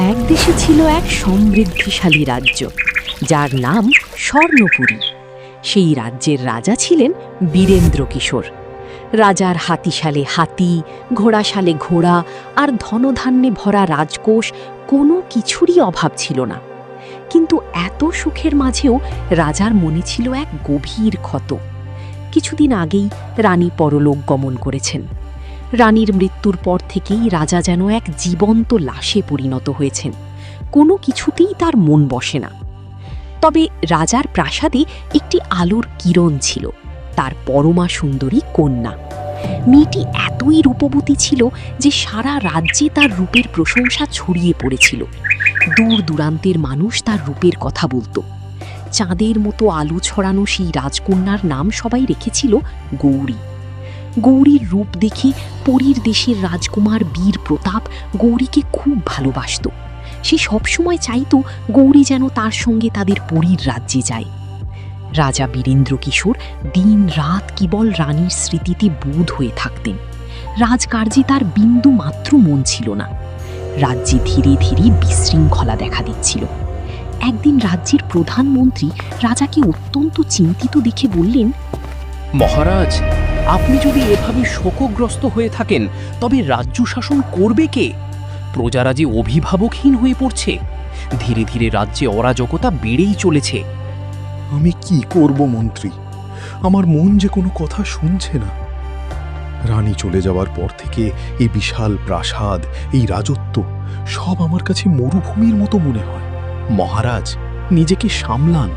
এক দেশে ছিল এক সমৃদ্ধিশালী রাজ্য, যার নাম স্বর্ণপুরী। সেই রাজ্যের রাজা ছিলেন বীরেন্দ্র কিশোর। রাজার হাতিশালে হাতি, ঘোড়াশালে ঘোড়া আর ধনধান্যে ভরা রাজকোষ, কোনো কিছুরই অভাব ছিল না। কিন্তু এত সুখের মাঝেও রাজার মনে ছিল এক গভীর ক্ষত। কিছুদিন আগেই রানী পরলোক গমন করেছেন। রানীর মৃত্যুর পর থেকেই রাজা যেন এক জীবন্ত লাশে পরিণত হয়েছেন। কোনো কিছুতেই তার মন বসে না। তবে রাজার প্রাসাদে একটি আলোর কিরণ ছিল, তার পরমা সুন্দরী কন্যা। মেয়েটি এতই রূপবতী ছিল যে সারা রাজ্যে তার রূপের প্রশংসা ছড়িয়ে পড়েছিল। দূর দূরান্তের মানুষ তার রূপের কথা বলতো। চাঁদের মতো আলো ছড়ানো সেই রাজকন্যার নাম সবাই রেখেছিল গৌরী। গৌরীর রূপ দেখে পরীর দেশের রাজকুমার বীর প্রতাপ গৌরীকে খুব ভালোবাসত। সে সবসময় চাইতো গৌরী যেন তার সঙ্গে তাদের পরীর রাজ্যে যায়। রাজা বীরেন্দ্র কিশোর দিন রাত কেবল রানীর স্মৃতিতে বুঁদ হয়ে থাকতেন। রাজকার্যে তার বিন্দু মাত্র মন ছিল না। রাজ্যে ধীরে ধীরে বিশৃঙ্খলা দেখা দিচ্ছিল। একদিন রাজ্যের প্রধানমন্ত্রী রাজাকে অত্যন্ত চিন্তিত দেখে বললেন, মহারাজ, আপনি যদি এভাবে শোকগ্রস্ত হয়ে থাকেন তবে রাজ্য শাসন করবে কে? প্রজারা যে অভিভাবকহীন হয়ে পড়ছে। ধীরে ধীরে রাজ্যে অরাজকতা বেড়েই চলেছে। আমি কি করব মন্ত্রী? আমার মন যে কোনো কথা শুনছে না। রানী চলে যাওয়ার পর থেকে এই বিশাল প্রাসাদ, এই রাজত্ব সব আমার কাছে মরুভূমির মতো মনে হয়। মহারাজ, নিজেকে সামলান।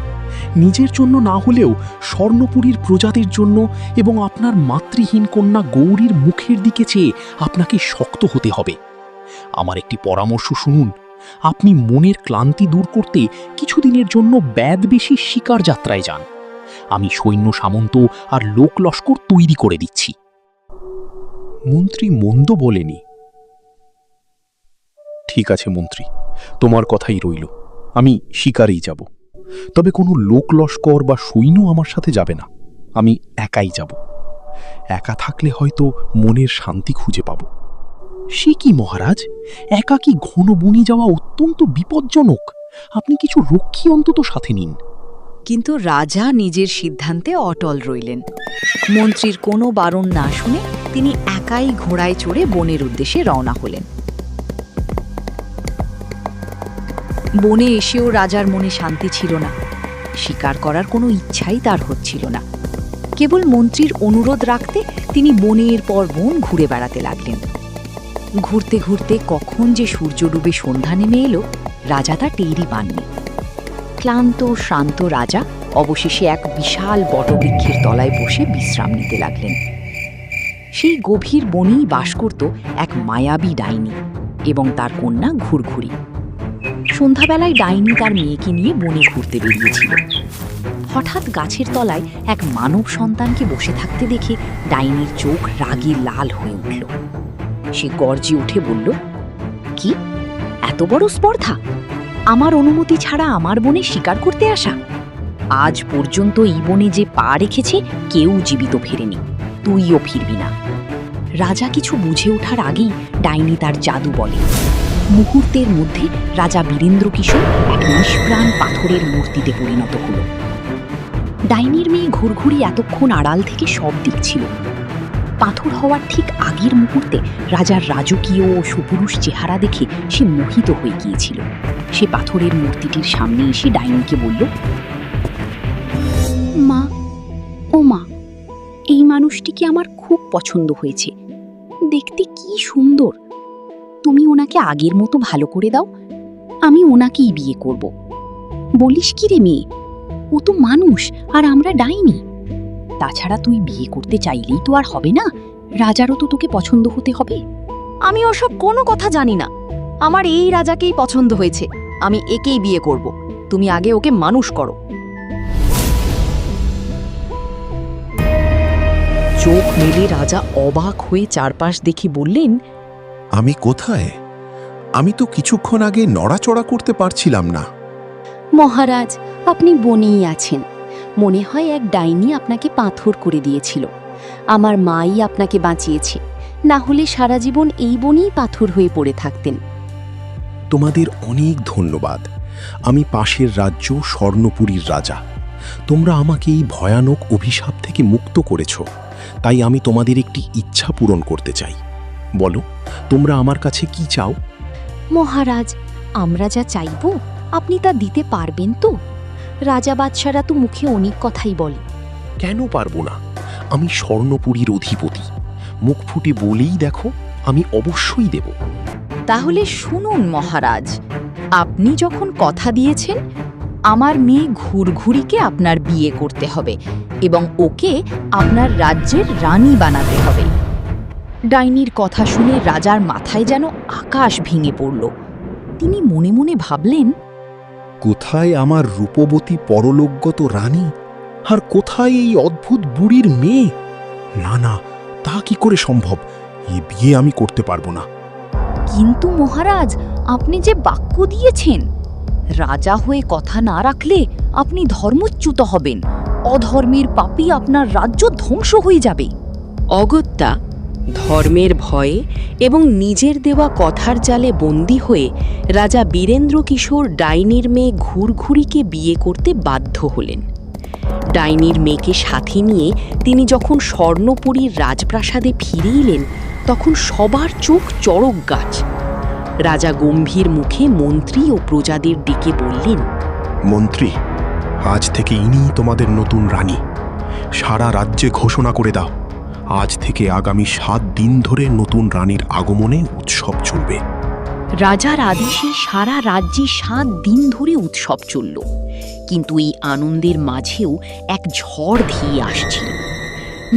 নিজের জন্য না হলেও স্বর্ণপুরীর প্রজাদের জন্য এবং আপনার মাতৃহীন কন্যা গৌরীর মুখের দিকে চেয়ে আপনাকে শক্ত হতে হবে। আমার একটি পরামর্শ শুনুন। আপনি মনের ক্লান্তি দূর করতে কিছুদিনের জন্য ব্যাদবেশী শিকার যাত্রায় যান। আমি সৈন্য সামন্ত আর লোক লস্কর তৈরি করে দিচ্ছি। মন্ত্রী মন্দ বলেনি। ঠিক আছে মন্ত্রী, তোমার কথাই রইল। আমি শিকারেই যাব। তবে কোনো লোক লস্কর বা সৈন্য আমার সাথে যাবে না। আমি একাই যাব। একা থাকলে হয়তো মনের শান্তি খুঁজে পাব। সে কি মহারাজ, একাকী ঘন বনে যাওয়া অত্যন্ত বিপজ্জনক। আপনি কিছু রক্ষী অন্তত সাথে নিন। কিন্তু রাজা নিজের সিদ্ধান্তে অটল রইলেন। মন্ত্রীর কোনো বারণ না শুনে তিনি একাই ঘোড়ায় চড়ে বনের উদ্দেশ্যে রওনা হলেন। বনে এসেও রাজার মনে শান্তি ছিল না। শিকার করার কোনো ইচ্ছাই তার হচ্ছিল না। কেবল মন্ত্রীর অনুরোধ রাখতে তিনি বনের পর বন ঘুরে বেড়াতে লাগলেন। ঘুরতে ঘুরতে কখন যে সূর্য ডুবে সন্ধ্যা নেমে এলো, রাজা তা টেরই পাননি। ক্লান্ত শ্রান্ত রাজা অবশেষে এক বিশাল বটবৃক্ষের তলায় বসে বিশ্রাম নিতে লাগলেন। সেই গভীর বনেই বাস করত এক মায়াবী ডাইনি এবং তার কন্যা ঘুরঘুরি। সন্ধ্যাবেলায় ডাইনি তার মেয়েকে নিয়ে বনে ঘুরতে বেরিয়েছিল। হঠাৎ গাছের তলায় এক মানব সন্তানকে বসে থাকতে দেখে ডাইনির চোখ রাগে লাল হয়ে উঠল। সে গর্জে উঠে বলল, কি এত বড় স্পর্ধা! আমার অনুমতি ছাড়া আমার বনে শিকার করতে আসা! আজ পর্যন্ত এই বনে যে পা রেখেছে কেউ জীবিত ফেরেনি, তুইও ফিরবি না। রাজা কিছু বুঝে ওঠার আগেই ডাইনি তার জাদু বলে। মুহূর্তের মধ্যে রাজা বীরেন্দ্র কিশোর এক নিষ্প্রাণ পাথরের মূর্তিতে পরিণত হল। ডাইনির মেয়ে ঘুরঘুরি এতক্ষণ আড়াল থেকে সব দেখছিল। পাথর হওয়ার ঠিক আগের মুহূর্তে রাজার রাজকীয় ও সুপুরুষ চেহারা দেখে সে মোহিত হয়ে গিয়েছিল। সে পাথরের মূর্তিটির সামনে এসে ডাইনিকে বলল, মা, ও মা, এই মানুষটিকে আমার খুব পছন্দ হয়েছে। দেখতে কি সুন্দর! তুমি ওনাকে আগের মতো ভালো করে দাও, আমি ওনাকেই বিয়ে করব। বলিস কি রে মেয়ে, ও তো মানুষ আর আমরা ডাইনি। তাছাড়া তুই বিয়ে করতে চাইলেই তো আর হবে না, রাজারও তো তোকে পছন্দ হতে হবে। আমি ওসব কোনো কথা জানি না। আমার এই রাজাকেই পছন্দ হয়েছে, আমি একেই বিয়ে করব। তুমি আগে ওকে মানুষ করো। চোখ মেলে রাজা অবাক হয়ে চারপাশ দেখে বললেন, আমি কোথায়? আমি তো কিছুক্ষণ আগে নড়াচড়া করতে পারছিলাম না। মহারাজ, আপনি বনেই আছেন। মনে হয় এক ডাইনি আপনাকে পাথর করে দিয়েছিল। আমার মাই আপনাকে বাঁচিয়েছে, না হলে সারা জীবন এই বনেই পাথর হয়ে পড়ে থাকতেন। তোমাদের অনেক ধন্যবাদ। আমি পাশের রাজ্য স্বর্ণপুরীর রাজা। তোমরা আমাকে এই ভয়ানক অভিশাপ থেকে মুক্ত করেছ, তাই আমি তোমাদের একটি ইচ্ছা পূরণ করতে চাই। বলো, তোমরা আমার কাছে কি চাও? মহারাজ, আমরা যা চাইব আপনি তা দিতে পারবেন তো? রাজা বাদশারা তো মুখে অনেক কথাই বলে। কেন পারবো না? আমি স্বর্ণপুরীর অধিপতি। মুখ ফুটে বলেই দেখো, আমি অবশ্যই দেব। তাহলে শুনুন মহারাজ, আপনি যখন কথা দিয়েছেন, আমার মেয়ে ঘুরঘুরিকে আপনার বিয়ে করতে হবে এবং ওকে আপনার রাজ্যের রানী বানাতে হবে। ডাইনির কথা শুনে রাজার মাথায় যেন আকাশ ভেঙে পড়ল। তিনি মনে মনে ভাবলেন, কোথায় আমার রূপবতী পরলোকগত রানী, আর কোথায় এই অদ্ভুত বুড়ির মেয়ে? না না, তা কি করে সম্ভব? এ বিয়ে আমি করতে পারবো না। কিন্তু মহারাজ, আপনি যে বাক্য দিয়েছেন, রাজা হয়ে কথা না রাখলে আপনি ধর্মচ্যুত হবেন। অধর্মের পাপী আপনার রাজ্য ধ্বংস হয়ে যাবে। অগত্যা ধর্মের ভয়ে এবং নিজের দেওয়া কথার জালে বন্দী হয়ে রাজা বীরেন্দ্র কিশোর ডাইনির মেয়ে ঘুরঘুরিকে বিয়ে করতে বাধ্য হলেন। ডাইনির মেয়েকে সাথে নিয়ে তিনি যখন স্বর্ণপুরীর রাজপ্রাসাদে ফিরে এলেন, তখন সবার চোখ চড়ক গাছ। রাজা গম্ভীর মুখে মন্ত্রী ও প্রজাদের ডেকে বললেন, মন্ত্রী, আজ থেকে ইনিই তোমাদের নতুন রানী। সারা রাজ্যে ঘোষণা করে দাও, আজ থেকে আগামী 7 দিন ধরে নতুন রানীর আগমনে উৎসব চলবে। রাজার আদেশে সারা রাজ্যে 7 দিন ধরে উৎসব চলল। কিন্তু এই আনন্দের মাঝেও এক ঝড় ধেয়ে আসছিল।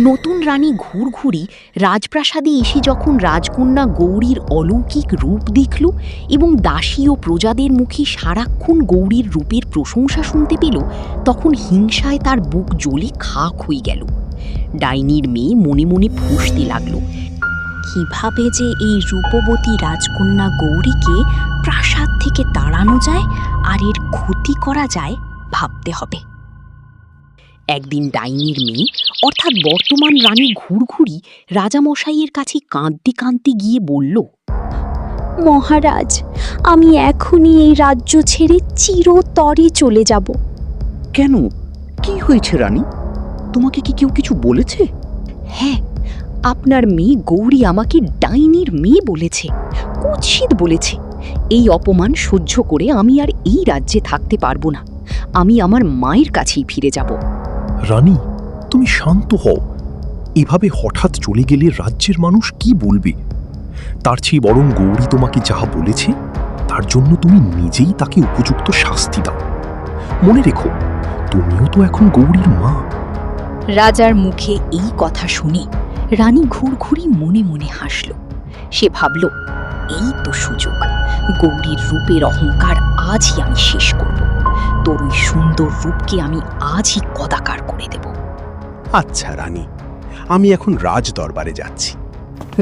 নতুন রানী ঘুরঘুরি রাজপ্রাসাদে এসে যখন রাজকন্যা গৌরীর অলৌকিক রূপ দেখল এবং দাসী ও প্রজাদের মুখে সারাক্ষণ গৌরীর রূপের প্রশংসা শুনতে পেল, তখন হিংসায় তার বুক জ্বলে খাক হয়ে গেল। ডাইনির মেয়ে মনে মনে ফুঁসতে লাগল, কিভাবে যে এই রূপবতী রাজকন্যা গৌরীকে প্রাসাদ থেকে তাড়ানো যায় আর এর ক্ষতি করা যায় ভাবতে হবে। একদিন ডাইনির মেয়ে অর্থাৎ বর্তমান রানী ঘুরঘুরি রাজামশাইয়ের কাছে কাঁদতে কাঁদতে গিয়ে বলল, মহারাজ, আমি এখনই এই রাজ্য ছেড়ে চিরতরে চলে যাব। কেন? কি হয়েছে রানী? তোমাকে কি কেউ কিছু বলেছে? হ্যাঁ, আপনার মেয়ে গৌরী আমাকে ডাইনির মেয়ে বলেছে, কুৎসিত বলেছে। এই অপমান সহ্য করে আমি আর এই রাজ্যে থাকতে পারবো না। আমি আমার মায়ের কাছেই ফিরে যাব। রানী, তুমি শান্ত হও। এভাবে হঠাৎ চলে গেলে রাজ্যের মানুষ কি বলবে? তার চেয়ে বরং গৌরী তোমাকে যাহা বলেছে তার জন্য তুমি নিজেই তাকে উপযুক্ত শাস্তি দাও। মনে রেখো, তুমিও তো এখন গৌরীর মা। রাজার মুখে এই কথা শুনে রানী ঘুরঘুরি মনে মনে হাসল। সে ভাবল, এই তো সুযোগ। গৌরীর রূপের অহংকার আজই আমি শেষ করব। তোর ওই সুন্দর রূপকে আমি আজই কদাকার করে দেব। আচ্ছা রানী, আমি এখন রাজ দরবারে যাচ্ছি।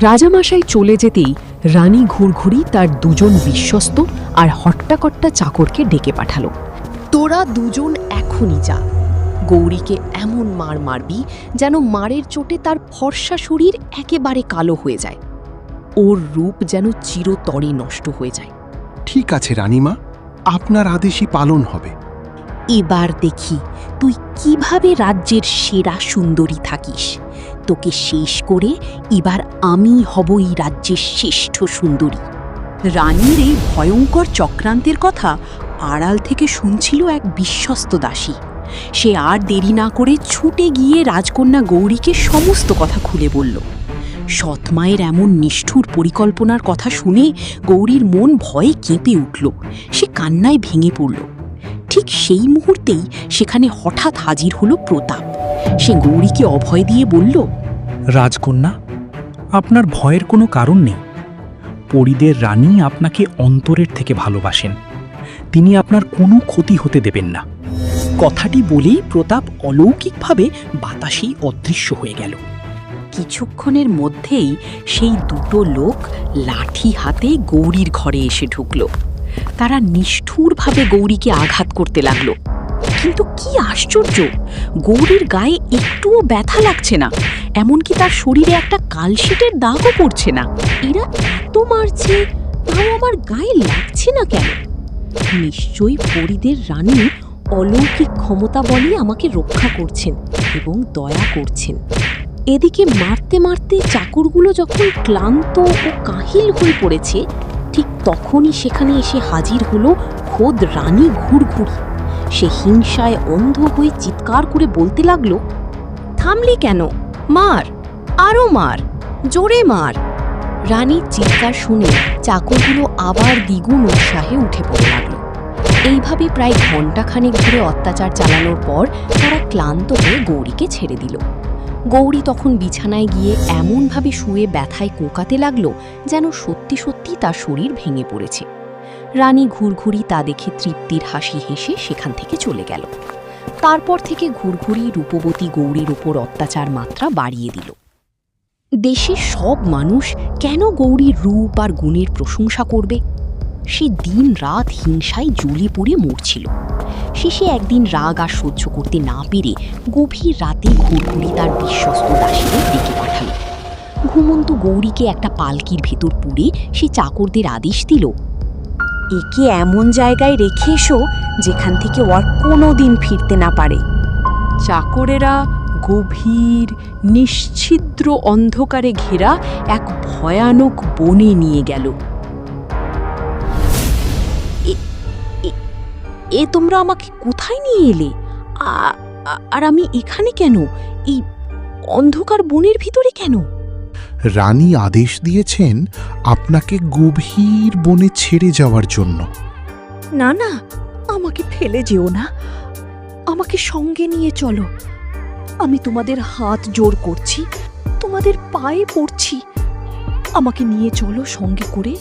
রাজামশাই চলে যেতেই রানী ঘুরঘুরি তার 2জন বিশ্বস্ত আর হট্টাকট্টা চাকরকে ডেকে পাঠালো। তোরা 2জন এখনই যা। গৌরীকে এমন মার মারবি যেন মারের চোটে তার ফর্সা শরীর একেবারে কালো হয়ে যায়, ওর রূপ যেন চিরতরে নষ্ট হয়ে যায়। ঠিক আছে রানীমা, আপনার আদেশই পালন হবে। এবার দেখি তুই কিভাবে রাজ্যের সেরা সুন্দরী থাকিস। তোকে শেষ করে এবার আমি হব এই রাজ্যের শ্রেষ্ঠ সুন্দরী। রানীর এই ভয়ঙ্কর চক্রান্তের কথা আড়াল থেকে শুনছিল এক বিশ্বস্ত দাসী। সে আর দেরি না করে ছুটে গিয়ে রাজকন্যা গৌরীকে সমস্ত কথা খুলে বলল। সৎমায়ের এমন নিষ্ঠুর পরিকল্পনার কথা শুনে গৌরীর মন ভয়ে কেঁপে উঠল। সে কান্নায় ভেঙে পড়ল। ঠিক সেই মুহূর্তেই সেখানে হঠাৎ হাজির হলো প্রতাপ। সে গৌরীকে অভয় দিয়ে বলল, রাজকন্যা, আপনার ভয়ের কোনো কারণ নেই। পরীদের রানী আপনাকে অন্তরের থেকে ভালোবাসেন। তিনি আপনার কোনো ক্ষতি হতে দেবেন না। কথাটি বলেই প্রতাপ অলৌকিকভাবে বাতাসেই অদৃশ্য হয়ে গেল। কিছুক্ষণের মধ্যেই সেই 2 লোক লাঠি হাতে গৌরীর ঘরে এসে ঢুকল। তারা নিষ্ঠুরভাবে গৌরীকে আঘাত করতে লাগলো। কিন্তু কি আশ্চর্য, গৌরীর গায়ে একটুও ব্যথা লাগছে না, এমনকি তার শরীরে একটা কালশিটের দাগও পড়ছে না। এরা এত মারছে, তাও আমার গায়ে লাগছে না কেন? নিশ্চয়ই পরিদের রানী অলৌকিক ক্ষমতা বলে আমাকে রক্ষা করছেন এবং দয়া করছেন। এদিকে মারতে মারতে চাকরগুলো যখন ক্লান্ত ও কাহিল হয়ে পড়েছে, ঠিক তখনই সেখানে এসে হাজির হলো খোদ রানী ঘুরঘুরি। সে হিংসায় অন্ধ হয়ে চিৎকার করে বলতে লাগলো, থামলি কেন? মার, আরো মার, জোরে মার। রানীর চিৎকার শুনে চাকরগুলো আবার দ্বিগুণ উৎসাহে উঠে পড়ে লাগলো। এইভাবে প্রায় ঘণ্টাখানেক ধরে অত্যাচার চালানোর পর তারা ক্লান্ত হয়ে গৌরীকে ছেড়ে দিল। গৌরী তখন বিছানায় গিয়ে এমনভাবে শুয়ে ব্যথায় কোঁকাতে লাগলো যেন সত্যি সত্যি তার শরীর ভেঙে পড়েছে। রানী ঘুরঘুরি তা দেখে তৃপ্তির হাসি হেসে সেখান থেকে চলে গেল। তারপর থেকে ঘুরঘুরি রূপবতী গৌরীর উপর অত্যাচার মাত্রা বাড়িয়ে দিল। দেশের সব মানুষ কেন গৌরীর রূপ আর গুণের প্রশংসা করবে? সে দিন রাত হিংসায় জ্বলে পুড়ে মরছিল। শেষে একদিন রাগ আর সহ্য করতে না পেরে গভীর রাতে ঘুরঘুরি তার বিশ্বস্ত দাসীদের ডেকে পাঠাল। ঘুমন্ত গৌরীকে একটা পালকির ভেতর পুরে সে চাকরদের আদেশ দিল, একে এমন জায়গায় রেখে এসো যেখান থেকে ওর কোনোদিন ফিরতে না পারে। চাকরেরা গভীর নিশ্ছিদ্র অন্ধকারে ঘেরা এক ভয়ানক বনে নিয়ে গেল। এ তোমরা আমাকে কোথায় নিয়ে এলে? আর আমি এখানে কেন? এই অন্ধকার বনের ভিতরে কেন? রানী আদেশ দিয়েছেন আপনাকে গভীর বনে ছেড়ে যাওয়ার জন্য। না না, আমাকে ফেলে যেও না, আমাকে সঙ্গে নিয়ে চলো। আমি তোমাদের হাত জোড় করছি, তোমাদের পায়ে পড়ছি, আমাকে নিয়ে চলো সঙ্গে করে।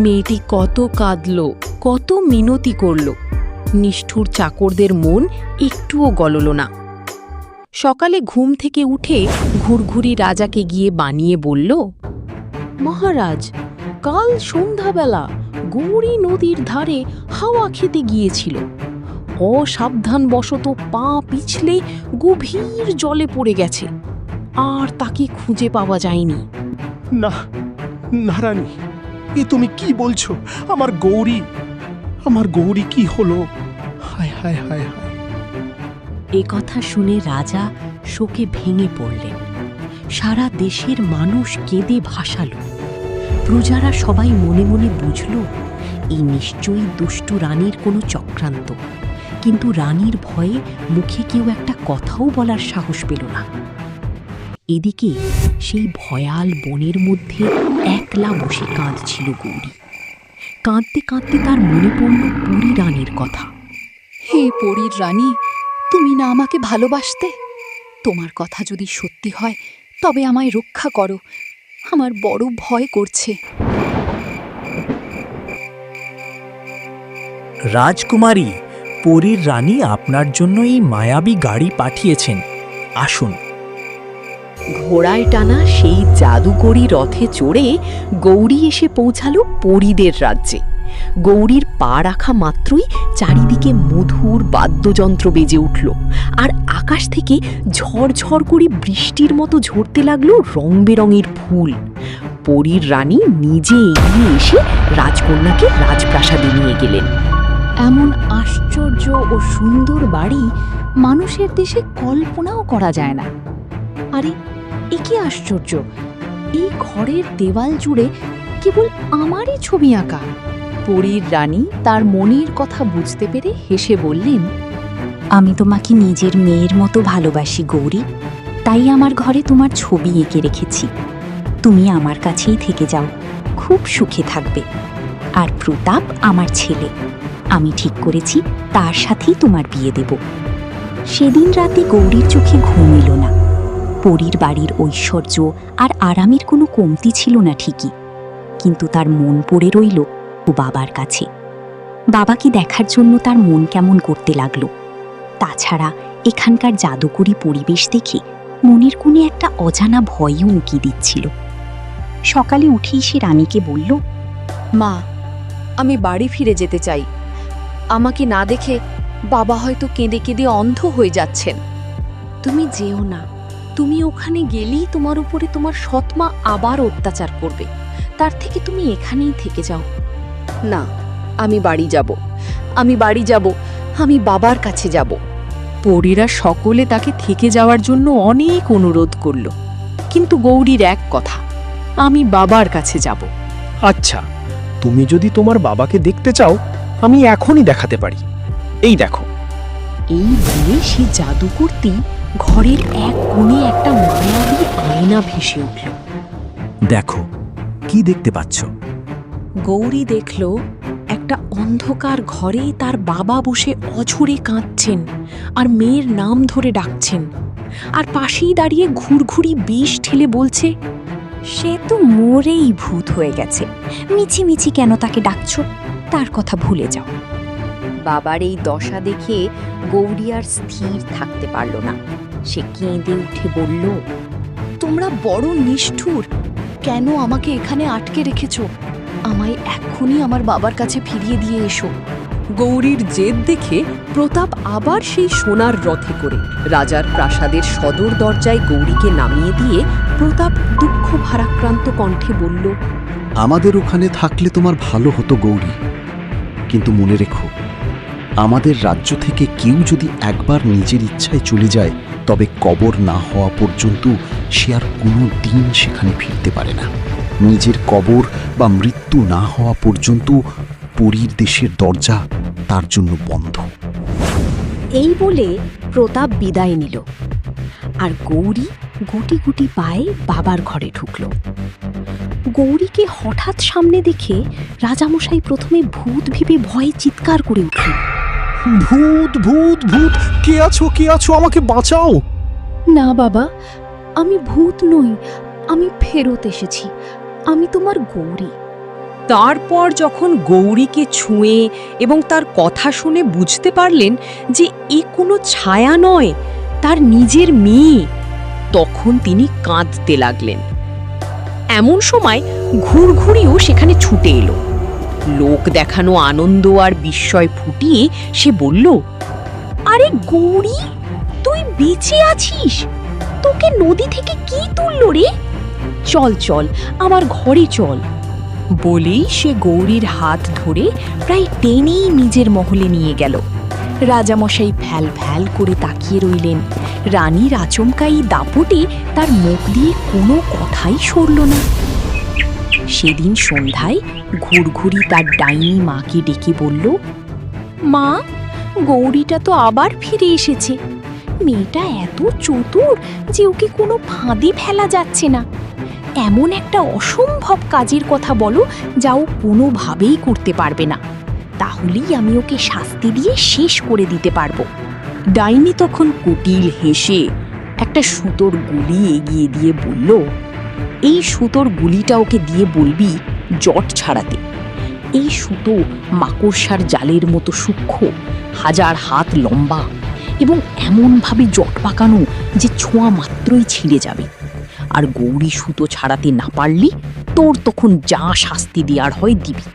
মেয়েটি কত কাঁদল, কত মিনতি করল, নিষ্ঠুর চাকরদের মন একটুও গলল না। সকালে ঘুম থেকে উঠে ঘুরঘুরি রাজাকে গিয়ে বানিয়ে বলল, মহারাজ, কাল সন্ধ্যাবেলা গৌরী নদীর ধারে হাওয়া খেতে গিয়েছিল। অসাবধানবশত পা পিছলে গভীর জলে পড়ে গেছে, আর তাকে খুঁজে পাওয়া যায়নি। না না রানী, এ তুমি কি বলছো? আমার গৌরী কি হলো? হায় হায় হায় হায়। এ কথা শুনে রাজা শোকে ভেঙে পড়লেন। সারা দেশের মানুষ কেঁদে ভাসাল। প্রজারা সবাই মনে মনে বুঝল এই নিশ্চয়ই দুষ্টু রানীর কোনো চক্রান্ত, কিন্তু রানীর ভয়ে মুখে কেউ একটা কথাও বলার সাহস পেল না। এদিকে সেই ভয়াল বনের মধ্যে একলা বসে কাঁদছিল গৌরী। কাঁদতে কাঁদতে তার মনে পড়ল পুরী রানীর কথা। হে পরীর রানী, তুমি না আমাকে ভালোবাসতে? তোমার কথা যদি সত্যি হয় তবে আমায় রক্ষা করো, আমার বড় ভয় করছে। রাজকুমারী, পরীর রানী আপনার জন্য এই মায়াবী গাড়ি পাঠিয়েছেন, আসুন। ঘোড়ায় টানা সেই জাদুকরী রথে চড়ে গৌরী এসে পৌঁছালো পরীদের রাজ্যে। গৌরীর পা রাখা মাত্রই চারিদিকে মধুর বাদ্যযন্ত্র বেজে উঠল, আর আকাশ থেকে ঝড়ঝড় করে বৃষ্টির মতো ঝরতে লাগলো রং বেরঙের ফুল। পরীর রানী নিজে এগিয়ে এসে রাজকন্যাকে রাজপ্রাসাদে নিয়ে গেলেন। এমন আশ্চর্য ও সুন্দর বাড়ি মানুষের দেশে কল্পনাও করা যায় না। আরে, এ কি আশ্চর্য! এই ঘরের দেওয়াল জুড়ে কেবল আমারই ছবি আঁকা। পরীর রানী তার মনের কথা বুঝতে পেরে হেসে বললেন, আমি তোমাকে নিজের মেয়ের মতো ভালোবাসি গৌরী, তাই আমার ঘরে তোমার ছবি এঁকে রেখেছি। তুমি আমার কাছেই থেকে যাও, খুব সুখে থাকবে। আর প্রতাপ আমার ছেলে, আমি ঠিক করেছি তার সাথেই তোমার বিয়ে দেব। সেদিন রাতে গৌরীর চোখে ঘুম এলো না। পরীর বাড়ির ঐশ্বর্য আর আরামের কোনো কমতি ছিল না ঠিকই, কিন্তু তার মন পড়ে রইল ও বাবার কাছে। বাবাকে দেখার জন্য তার মন কেমন করতে লাগলো। তাছাড়া এখানকার জাদুকরী পরিবেশ দেখে মনের কোণে একটা অজানা ভয়ও উঁকি দিচ্ছিল। সকালে উঠেই সে রানীকে বলল, মা, আমি বাড়ি ফিরে যেতে চাই। আমাকে না দেখে বাবা হয়তো কেঁদে কেঁদে অন্ধ হয়ে যাচ্ছেন। তুমি যেও না, তুমি ওখানে গেলেই তোমার উপরে তোমার সৎমা আবার অত্যাচার করবে। তার থেকে তুমি এখানেই থেকে যাও। না, আমি বাড়ি যাব, আমি বাড়ি যাব, আমি বাবার কাছে যাব। পরীরা সকলে তাকে থেকে যাওয়ার জন্য অনেক অনুরোধ করল, কিন্তু গৌরীর এক কথা, আমি বাবার কাছে যাব। আচ্ছা, তুমি যদি তোমার বাবাকে দেখতে চাও, আমি এখনই দেখাতে পারি। এই দেখো। এই বলে সে জাদু করতেই ঘরের এক কোণে একটা মায়াবী আয়না ভেসে উঠল। দেখো, কি দেখতে পাচ্ছ? গৌরী দেখল একটা অন্ধকার ঘরে তার বাবা বসে অঝরে কাঁদছেন আর মেয়ের নাম ধরে ডাকছেন, আর পাশেই দাঁড়িয়ে ঘুরঘুরি বিষ ঠেলে বলছে, সে তো মরেই ভূত হয়ে গেছে, মিছিমিছি কেন তাকে ডাকছো? তার কথা ভুলে যাও। বাবার এই দশা দেখে গৌরী আর স্থির থাকতে পারল না। সে কেঁদে উঠে বলল, তোমরা বড় নিষ্ঠুর, কেন আমাকে এখানে আটকে রেখেছ? আমায় এক্ষুনি আমার বাবার কাছে ফিরিয়ে দিয়ে এসো। গৌরীর জেদ দেখে প্রতাপ আবার সেই সোনার রথে করে রাজার প্রাসাদের সদর দরজায় গৌরীকে নামিয়ে দিয়ে প্রতাপ দুঃখ ভারাক্রান্ত কণ্ঠে বলল, আমাদের ওখানে থাকলে তোমার ভালো হতো গৌরী, কিন্তু মনে রেখো, আমাদের রাজ্য থেকে কেউ যদি একবার নিজের ইচ্ছায় চলে যায়, তবে কবর না হওয়া পর্যন্ত সে আর কোনো দিন সেখানে ফিরতে পারে না। নিজের কবর বা মৃত্যু না হওয়া পর্যন্ত পরীর দেশের দরজা তার জন্য বন্ধ। এই বলে প্রতাপ বিদায় নিল, আর গৌরী গুটি গুটি পায়ে বাবার ঘরে ঢুকল। গৌরীকে হঠাৎ সামনে দেখে রাজামশাই প্রথমে ভূত ভেবে ভয়ে চিৎকার করে উঠলেন। ভূত, ভূত, ভূত! কে আছো, কে আছো? আমাকে বাঁচাও! না বাবা, আমি ভূত নই, আমি ফেরত এসেছি, আমি তোমার গৌরী। তারপর যখন গৌরীকে ছুঁয়ে এবং তার কথা শুনে বুঝতে পারলেন যে এ কোনো ছায়া নয়, তার নিজের মেয়ে, তখন তিনি কাঁদতে লাগলেন। এমন সময় ঘুরঘুরিও সেখানে ছুটে এলো। লোক দেখানো আনন্দ আর বিস্ময় ফুটিয়ে সে বলল, আরে গৌরী, তুই বেঁচে আছিস? তোকে নদী থেকে কি তুললো রে? চল চল, আমার ঘরে চল। বলেই সে গৌরীর হাত ধরে প্রায় টেনেই নিজের মহলে নিয়ে গেল। রাজামশাই ফ্যাল ফ্যাল করে তাকিয়ে রইলেন। রানীর আচমকাই দাপটে তার মুখ দিয়ে কোনো কথাই সরল না। সেদিন সন্ধ্যায় ঘুরঘুরি তার ডাইনি মাকে ডেকে বলল, মা, গৌরীটা তো আবার ফিরে এসেছে। মেয়েটা এত চতুর যে ওকে কোনো ফাঁদে ফেলা যাচ্ছে না। এমন একটা অসম্ভব কাজের কথা বলো যা ও কোনোভাবেই করতে পারবে না, তাহলেই আমি ওকে শাস্তি দিয়ে শেষ করে দিতে পারবো। ডাইনি তখন কুটিল হেসে একটা সুতোর গুলি এগিয়ে দিয়ে বলল, এই সুতোর গুলিটা ওকে দিয়ে বলবি জট ছাড়াতে। এই সুতো মাকড়সার জালের মতো সূক্ষ্ম, 1000 হাত লম্বা এবং এমনভাবে জট পাকানো যে ছোঁয়া মাত্রই ছিঁড়ে যাবে। আর গৌরী সুতো ছাড়াতে না পারলি তোর তখন যা শাস্তি দেওয়ার হয় দিবি।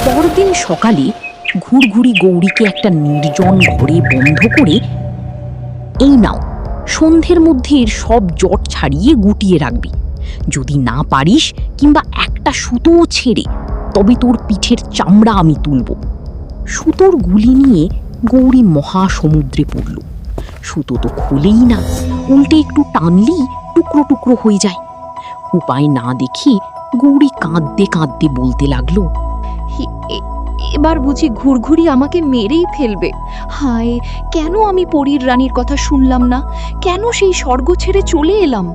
পরদিন সকালে ঘুরঘুরি গৌরীকে একটা নির্জন ঘরে বন্ধ করে, এই নাও, সন্ধ্যের মধ্যে এর সব জট ছাড়িয়ে গুটিয়ে রাখবি। যদি না পারিস কিংবা একটা সুতোও ছেড়ে, তবে তোর পিঠের চামড়া আমি তুলব। সুতোর গুলি নিয়ে গৌরী মহাসমুদ্রে পড়ল। সুতো তো খোলেই না, উল্টে একটু টানলেই টুকরো টুকরো হয়ে যায়। উপায় না দেখে গৌরী কাঁদতে কাঁদতে বলতে লাগলো, এবার বুঝি ঘুরঘুরি আমাকে মেরেই ফেলবে। হায়, কেন আমি পরীর রানীর কথা শুনলাম না? কেন সেই স্বর্গ ছেড়ে চলে এলাম?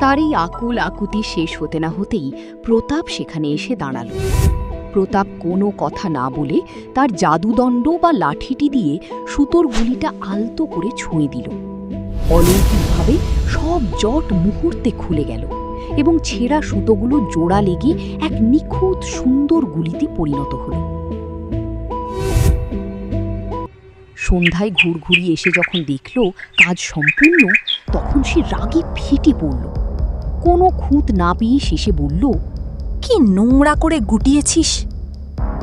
তার এই আকুল আকুতি শেষ হতে না হতেই প্রতাপ সেখানে এসে দাঁড়াল। প্রতাপ কোনো কথা না বলে তার জাদুদণ্ড বা লাঠিটি দিয়ে সুতোর গুলিটা আলতো করে ছুঁয়ে দিল। অলৌকিকভাবে সব জট মুহূর্তে খুলে গেল এবং ছেঁড়া সুতোগুলো জোড়া লেগে এক নিখুঁত সুন্দর গুলিতে পরিণত হল। সন্ধ্যায় ঘুরঘুরি এসে যখন দেখল কাজ সম্পূর্ণ, তখন সে রাগে ফেটে পড়ল। কোনো খুঁত না পেয়ে শেষে বলল, কি নোংরা করে গুটিয়েছিস!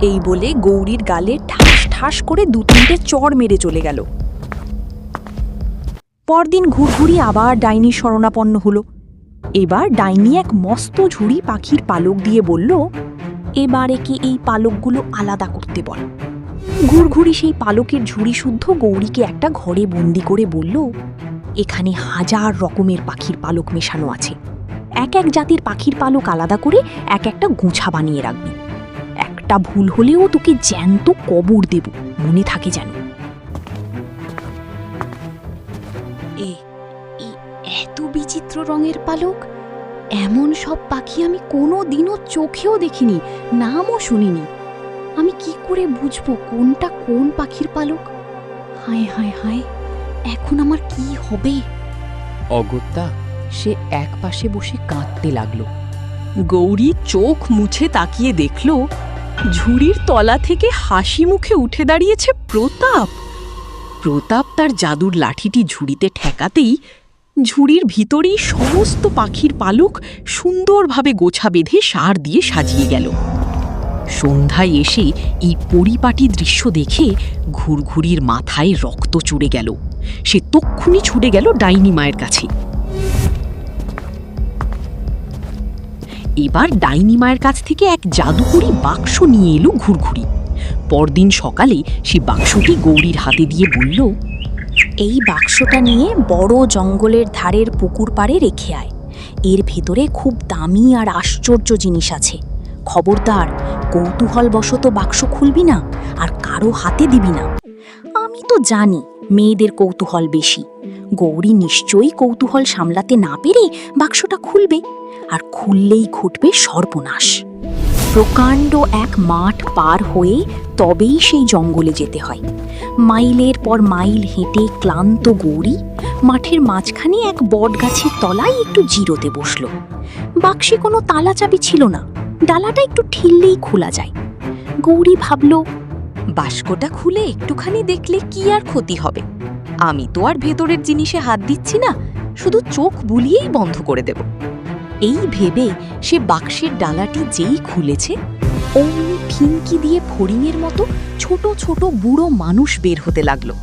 এই বলে গৌরীর গালে ঠাস ঠাস করে 2-3টে চড় মেরে চলে গেল। পরদিন ঘুরঘুরি আবার ডাইনির শরণাপন্ন হলো। এবার ডাইনি এক মস্ত ঝুড়ি পাখির পালক দিয়ে বলল, এবার একে এই পালকগুলো আলাদা করতে বল। ঘুরঘুরি সেই পালকের ঝুড়ি শুদ্ধ গৌরীকে একটা ঘরে বন্দি করে বলল, এখানে হাজার রকমের পাখির পালক মেশানো আছে। এক এক জাতির পাখির পালক আলাদা করে এক একটা গোছা বানিয়ে রাখবি। একটা ভুল হলেও তোকে জ্যান্ত কবর দেব, মনে থাকে যেন। এত বিচিত্র রঙের পালক, এমন সব পাখি আমি কোনো দিনও চোখেও দেখিনি, নামও শুনিনি। আমি কি করে বুঝবো কোনটা কোন পাখির পালক? হায় হায় হায়, এখন আমার কি হবে? অগত্যা সে এক পাশে বসে কাঁদতে লাগলো। গৌরী চোখ মুছে তাকিয়ে দেখল ঝুড়ির তলা থেকে হাসি মুখে উঠে দাঁড়িয়েছে প্রতাপ। প্রতাপ তার জাদুর লাঠিটি ঝুড়িতে ঠেকাতেই ঝুড়ির ভিতরেই সমস্ত পাখির পালক সুন্দরভাবে গোছা বেঁধে সার দিয়ে সাজিয়ে গেল। সন্ধ্যায় এসে এই পরিপাটি দৃশ্য দেখে ঘুরঘুরির মাথায় রক্ত চড়ে গেল। সে তক্ষুনি ছুটে গেল ডাইনি মায়ের কাছে। এবার ডাইনি মায়ের কাছ থেকে এক জাদুকরি বাক্স নিয়ে এলো ঘুরঘুরি। পরদিন সকালে সে বাক্সটি গৌরীর হাতে দিয়ে বলল, এই বাক্সটা নিয়ে বড় জঙ্গলের ধারের পুকুর পাড়ে রেখে আয়। এর ভেতরে খুব দামি আর আশ্চর্য জিনিস আছে। খবরদার, কৌতূহলবশত বাক্স খুলবি না আর কারো হাতে দিবি না। আমি তো জানি মেয়েদের কৌতূহল বেশি। গৌরী নিশ্চয়ই কৌতূহল সামলাতে না পেরে বাক্সটা খুলবে, আর খুললেই ঘটবে সর্বনাশ। প্রকাণ্ড এক মাঠ পার হয়ে তবেই সেই জঙ্গলে যেতে হয়। মাইলের পর মাইল হেঁটে ক্লান্ত গৌরী মাঠের মাঝখানে এক বটগাছের তলায় একটু জিরোতে বসল। বাক্সে কোনো তালা চাবি ছিল না, ডালাটা একটু ঠেললেই খোলা যায়। গৌরী ভাবল, বাস্কটা খুলে একটুখানি দেখলে কি আর ক্ষতি হবে? আমি তো আর ভেতরের জিনিসে হাত দিচ্ছি না, শুধু চোখ বুলিয়েই বন্ধ করে দেব। এই ভেবে সে বাক্সের ডালাটি যেই খুলেছে, অমনি ফিনকি দিয়ে ফড়িংয়ের মতো ছোট ছোট বুড়ো মানুষ বের হতে লাগলো।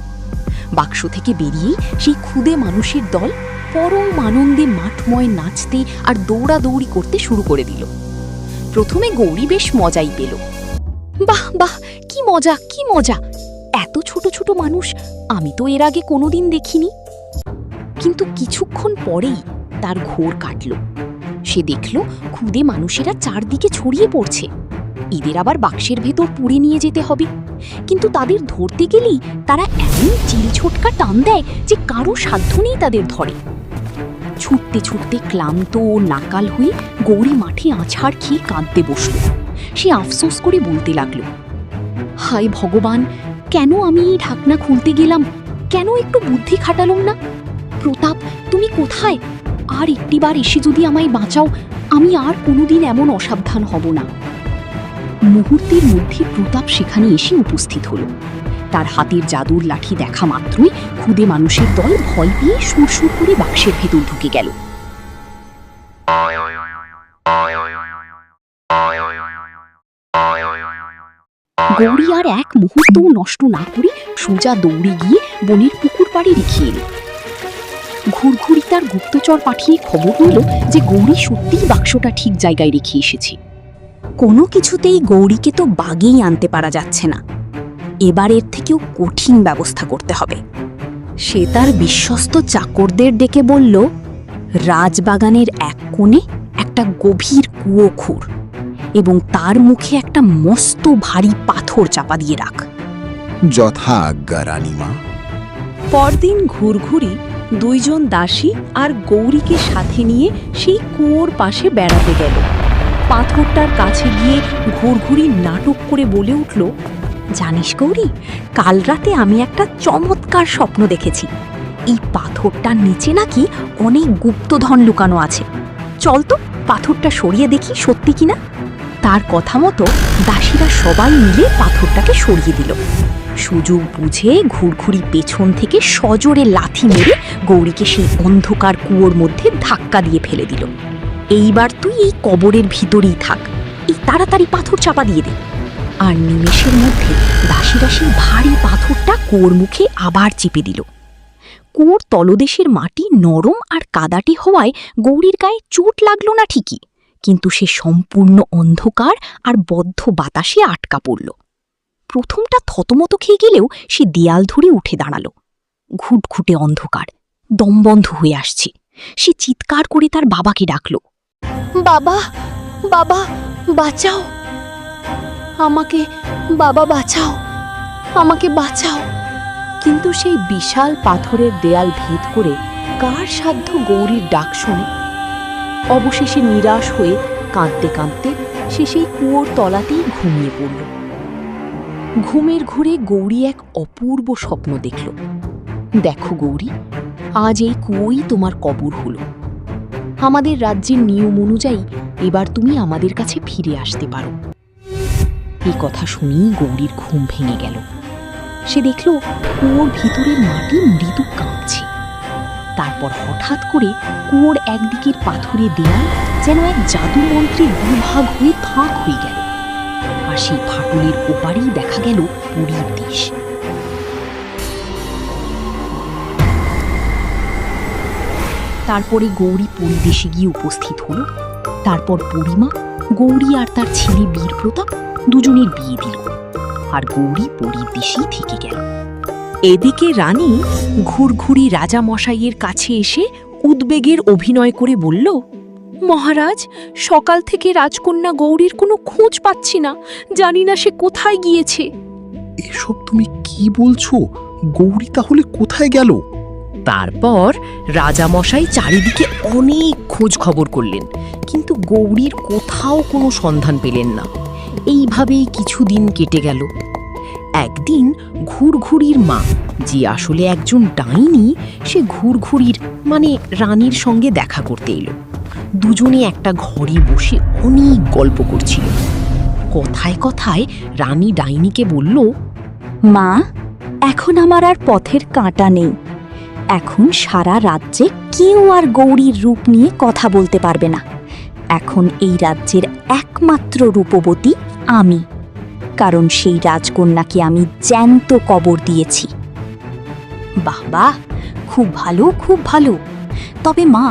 বাক্স থেকে বেরিয়ে সেই ক্ষুদে মানুষের দল পরম আনন্দে মাঠময় নাচতে আর দৌড়াদৌড়ি করতে শুরু করে দিল। প্রথমে গৌরী বেশ মজাই পেল। বাহ বাহ, কি মজা কি মজা! এত ছোট ছোট মানুষ আমি তো এর আগে কোনোদিন দেখিনি। কিন্তু কিছুক্ষণ পরেই তার ঘোর কাটল। সে দেখল ক্ষুদে মানুষেরা চারদিকে ছড়িয়ে পড়ছে। এদের আবার বাক্সের ভেতর পুড়ে নিয়ে যেতে হবে, কিন্তু তাদের ধরতে গেলেই তারা এমন চিলছোটকা টান দেয় যে কারো সাধ্য নেই তাদের ধরে। ছুটতে ছুটতে ক্লান্ত ও নাকাল হয়ে গৌরী মাঠে আছাড় খেয়ে কাঁদতে বসল। সে আফসোস করে বলতে লাগল, হায় ভগবান, কেন আমি এই ঢাকনা খুলতে গেলাম? কেন একটু বুদ্ধি খাটালাম না? প্রতাপ, তুমি কোথায়? আর একটিবার এসে যদি আমায় বাঁচাও, আমি আর কোনোদিন এমন অসাবধান হব না। মুহূর্তের মধ্যে প্রতাপ সেখানে এসে উপস্থিত হল। তার হাতের জাদুর লাঠি দেখা মাত্রই ক্ষুদে মানুষের দল ভয় পেয়ে সুরসুর করে বাক্সের ভেতর ঢুকে গেল। গৌরী আর এক মুহূর্তও নষ্ট না করে সোজা দৌড়ে গিয়ে বনের পুকুর পাড়ে রেখে এল। ঘুরঘুরি তার গুপ্তচর পাঠিয়ে খবর নিল যে গৌরী সত্যিই বাক্সটা ঠিক জায়গায় রেখে এসেছে। কোনো কিছুতেই গৌরীকে তো বাগেই আনতে পারা যাচ্ছে না। এবারের থেকেও কঠিন ব্যবস্থা করতে হবে। সে তার বিশ্বস্ত চাকরদের ডেকে বলল, রাজবাগানের এক কোণে একটা গভীর কুয়ো খুঁড় এবং তার মুখে একটা মস্ত ভারী পাথর চাপা দিয়ে রাখ। যথা আজ্ঞা রানীমা। পরদিন ঘুরঘুরি দুইজন দাসী আর গৌরীকে সাথে নিয়ে সেই কুয়োর পাশে বেড়াতে গেল। পাথরটার কাছে গিয়ে ঘুরঘুরি নাটক করে বলে উঠল, জানিস গৌরী, কাল রাতে আমি একটা চমৎকার স্বপ্ন দেখেছি। এই পাথরটার নিচে নাকি অনেক গুপ্তধন লুকানো আছে। চল তো পাথরটা সরিয়ে দেখি সত্যি কিনা। তার কথা মতো দাসীরা সবাই মিলে পাথরটাকে সরিয়ে দিল। সুযোগ বুঝে ঘুরঘুরি পেছন থেকে সজোরে লাথি মেরে গৌরীকে সেই অন্ধকার কুয়োর মধ্যে ধাক্কা দিয়ে ফেলে দিল। এইবার তুই এই কবরের ভিতরেই থাক, এই তাড়াতাড়ি পাথর চাপা দিয়ে দে। আর নিমেষের মধ্যে দাসীরা সেই ভারী পাথরটা কুয়োর মুখে আবার চেপে দিল। কুয়োর তলদেশের মাটি নরম আর কাদাটে হওয়ায় গৌরীর গায়ে চোট লাগলো না ঠিকই, কিন্তু সে সম্পূর্ণ অন্ধকার আর বদ্ধ বাতাসে আটকা পড়ল। প্রথমটা থতমত খেয়ে গেলেও সে দেয়াল ধরে উঠে দাঁড়াল। ঘুটঘুটে অন্ধকার, দমবন্ধ হয়ে আসছে। সে চিৎকার করে তার বাবাকে ডাকল, বাবা, বাবা, বাঁচাও আমাকে, বাবা বাঁচাও, আমাকে বাঁচাও। কিন্তু সেই বিশাল পাথরের দেয়াল ভেদ করে কার সাধ্য গৌরীর ডাক শোনে? অবশেষে নিরাশ হয়ে কাঁদতে কাঁদতে সে সেই কুয়োর তলাতেই ঘুমিয়ে পড়ল। ঘুমের ঘুরে গৌরী এক অপূর্ব স্বপ্ন দেখল। দেখো গৌরী, আজ এই কুয়োই তোমার কবর হলো। আমাদের রাজ্যের নিয়ম অনুযায়ী এবার তুমি আমাদের কাছে ফিরে আসতে পারো। এই কথা শুনেই গৌরীর ঘুম ভেঙে গেল। সে দেখল কুয়োর ভিতরের মাটি মৃদু কাঁপছে। তারপর হঠাৎ করে কুয়োর একদিকের পাথুরে দেয়াল যেন এক জাদু মন্ত্রে দুভাগ হয়ে ফাঁক হয়ে গেল, আর সেই ফাটলের ওপারেই দেখা গেল পুরীর দেশ। তারপরে গৌরী পরিদেশে গিয়ে উপস্থিত হল। তারপর পরিমা গৌরী আর তার ছেলে বীরপ্রতাপ দুজনের বিয়ে দিল, আর গৌরী পরীর দেশেই থেকে গেল। এদিকে রানী ঘুরঘুরি রাজামশাইয়ের কাছে এসে উদ্বেগের অভিনয় করে বলল, মহারাজ, সকাল থেকে রাজকন্যা গৌরীর কোনো খোঁজ পাচ্ছি না, জানি না সে কোথায় গিয়েছে। এসব তুমি কি বলছো? গৌরী তাহলে কোথায় গেল? তারপর রাজামশাই চারিদিকে অনেক খোঁজ খবর করলেন, কিন্তু গৌরীর কোথাও কোনো সন্ধান পেলেন না। এইভাবেই কিছুদিন কেটে গেল। একদিন ঘুরঘুরির মা, যে আসলে একজন ডাইনি, সে ঘুরঘুরির মানে রানীর সঙ্গে দেখা করতে এলো। দুজনে একটা ঘরে বসে অনেক গল্প করছিল। কথায় কথায় রানী ডাইনিকে বলল, মা, এখন আমার আর পথের কাঁটা নেই। এখন সারা রাজ্যে কেউ আর গৌরীর রূপ নিয়ে কথা বলতে পারবে না। এখন এই রাজ্যের একমাত্র রূপবতী আমি, কারণ সেই রাজকন্যাকে আমি জ্যান্ত কবর দিয়েছি। বাহ বাহ, খুব ভালো, খুব ভালো। তবে মা,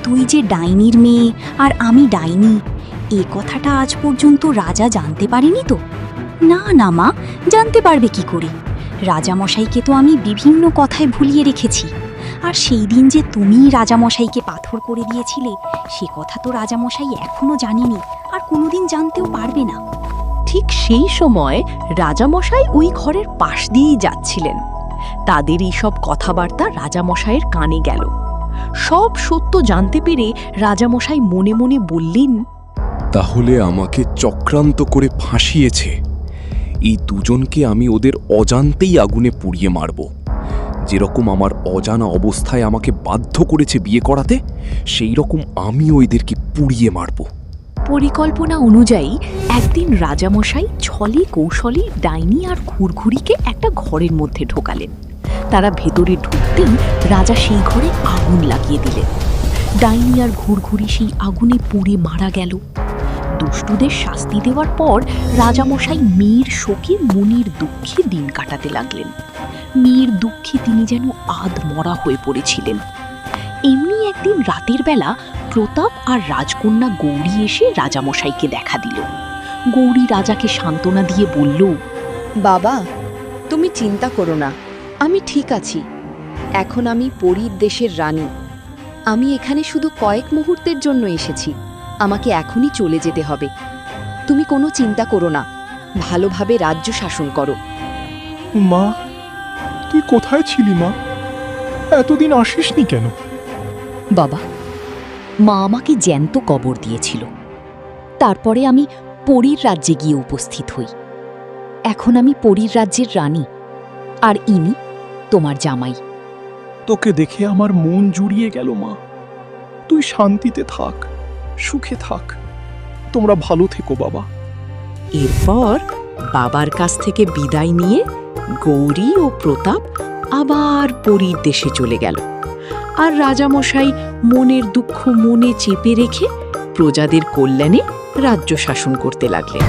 তুই যে ডাইনির মেয়ে আর আমি ডাইনি, এ কথাটা আজ পর্যন্ত রাজা জানতে পারেনি তো? না না মা, জানতে পারবে কি করে? রাজামশাইকে তো আমি বিভিন্ন কথায় ভুলিয়ে রেখেছি। আর সেই দিন যে তুমি রাজামশাইকে পাথর করে দিয়েছিলে, সে কথা তো রাজামশাই এখনো জানেনি, আর কোনোদিন জানতেও পারবে না। ঠিক সেই সময় রাজামশাই ওই ঘরের পাশ দিয়েই যাচ্ছিলেন। তাদের এইসব কথাবার্তা রাজামশাইয়ের কানে গেল। সব সত্য জানতে পেরে রাজামশাই মনে মনে বললেন, তাহলে আমাকে চক্রান্ত করে ফাঁসিয়েছে। এই দুজনকে আমি ওদের অজান্তেই আগুনে পুড়িয়ে মারব। যেরকম আমার অজানা অবস্থায় আমাকে বাধ্য করেছে বিয়ে করাতে, সেই রকম আমি ওইদেরকে পুড়িয়ে মারব। পরিকল্পনা অনুযায়ী একদিন রাজামশাই ছলে কৌশলে ডাইনি আর ঘুরঘুরিকে একটা ঘরের মধ্যে ঢোকালেন। তারা ভেতরে ঢুকতেই রাজা সেই ঘরে আগুন লাগিয়ে দিলেন। ডাইনি আর ঘুরঘুরি সেই আগুনে পুড়ে মারা গেল। দুষ্টুদের শাস্তি দেওয়ার পর রাজামশাই মেয়ের শোকে মনির দুঃখে দিন কাটাতে লাগলেন। মেয়ের দুঃখে তিনি যেন আধমরা হয়ে পড়েছিলেন। এমনি একদিন রাতের বেলা প্রতাপ আর রাজকন্যা গৌরী এসে রাজামশাইকে দেখা দিল। গৌরী রাজাকে সান্ত্বনা দিয়ে বলল, বাবা, তুমি চিন্তা করো না, আমি ঠিক আছি। এখন আমি পরীর দেশের রানী। আমি এখানে শুধু কয়েক মুহূর্তের জন্য এসেছি। আমাকে এখনই চলে যেতে হবে। তুমি কোনো চিন্তা করো না, ভালোভাবে রাজ্য শাসন করো। মা, তুই কোথায় ছিলি মা? এতদিন আসিসনি কেন? বাবা, মা আমাকে জ্যান্ত কবর দিয়েছিল। তারপরে আমি পরীর রাজ্যে গিয়ে উপস্থিত হই। এখন আমি পরীর রাজ্যের রানী, আর ইনি তোমার জামাই। তোকে দেখে আমার মন জুড়িয়ে গেল মা। তুই শান্তিতে থাক, সুখে থাক। তোমরা ভালো থেকো বাবা। এরপর বাবার কাছ থেকে বিদায় নিয়ে গৌরী ও প্রতাপ আবার পরীর দেশে চলে গেল। আর রাজামশাই মনের দুঃখ মনে চেপে রেখে প্রজাদের কল্যাণে রাজ্য শাসন করতে লাগলেন।